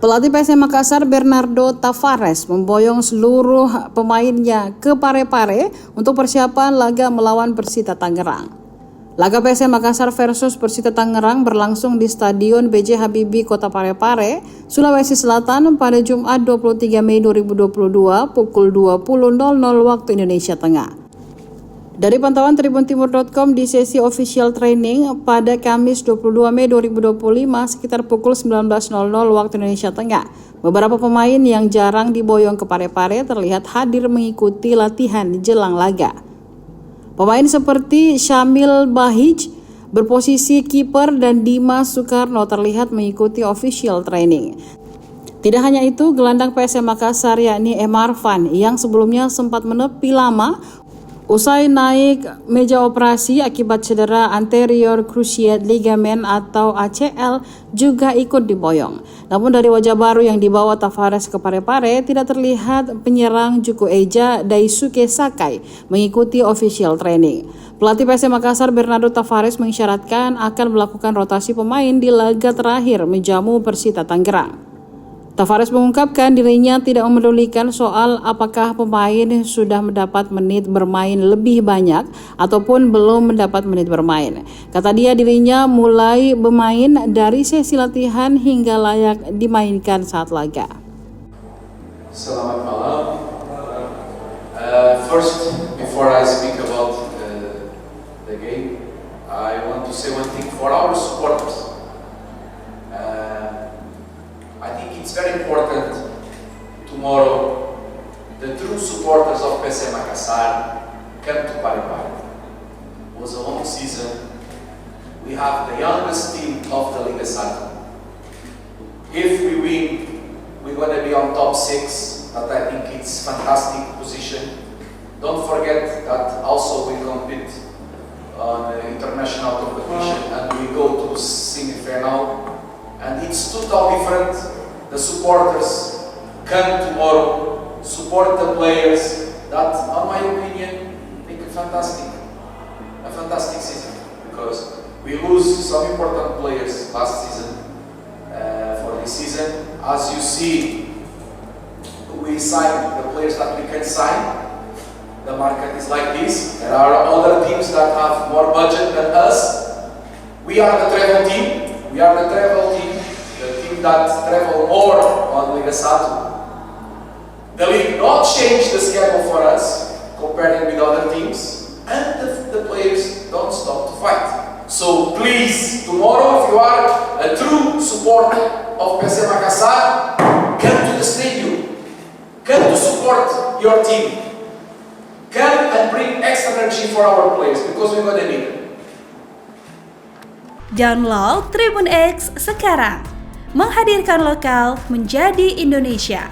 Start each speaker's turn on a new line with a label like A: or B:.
A: Pelatih PSM Makassar Bernardo Tavares memboyong seluruh pemainnya ke Parepare untuk persiapan laga melawan Persita Tangerang. Laga PSM Makassar versus Persita Tangerang berlangsung di Stadion B.J. Habibie Kota Parepare, Sulawesi Selatan pada Jumat 23 Mei 2022 pukul 20.00 waktu Indonesia Tengah. Dari pantauan tribuntimur.com di sesi official training pada Kamis 22 Mei 2025 sekitar pukul 19.00 waktu Indonesia Tengah, beberapa pemain yang jarang diboyong ke Parepare terlihat hadir mengikuti latihan jelang laga. Pemain seperti Syamil Bahij berposisi kiper dan Dimas Soekarno terlihat mengikuti official training. Tidak hanya itu, gelandang PSM Makassar yakni Emarvan yang sebelumnya sempat menepi lama usai naik meja operasi akibat cedera anterior cruciate ligament atau ACL juga ikut diboyong. Namun dari wajah baru yang dibawa Tavares ke Parepare tidak terlihat penyerang Juku Eja Daisuke Sakai mengikuti official training. Pelatih PSM Makassar Bernardo Tavares mengisyaratkan akan melakukan rotasi pemain di laga terakhir menjamu Persita Tangerang. Tavares mengungkapkan dirinya tidak memedulikan soal apakah pemain sudah mendapat menit bermain lebih banyak ataupun belum mendapat menit bermain. Kata dia, dirinya mulai bermain dari sesi latihan hingga layak dimainkan saat laga.
B: Selamat malam. First, before I speak about the game, I want to say one thing for our supporters. I think it's very important tomorrow the true supporters of PSM Makassar come to Parepare. It was a long season. We have the youngest team of the Liga Satu. If we win, we're going to be on top 6, but I think it's fantastic position. Don't forget that also we compete on the international competition and we go to semi-final. And it's totally different. The supporters come tomorrow, support the players. That, in my opinion, make a fantastic season. Because we lose some important players last season. For this season, as you see, we sign the players that we can sign. The market is like this. There are other teams that have more budget than us. We are the travel team. The team that travel more on Liga Satu. The league not change the schedule for us, comparing with other teams, and the players don't stop to fight. So please, tomorrow, if you are a true supporter of PSM Makassar, come to the stadium. Come to support your team. Come and bring extra energy for our players, because we're going to need it.
C: Download Tribun X sekarang, menghadirkan lokal menjadi Indonesia.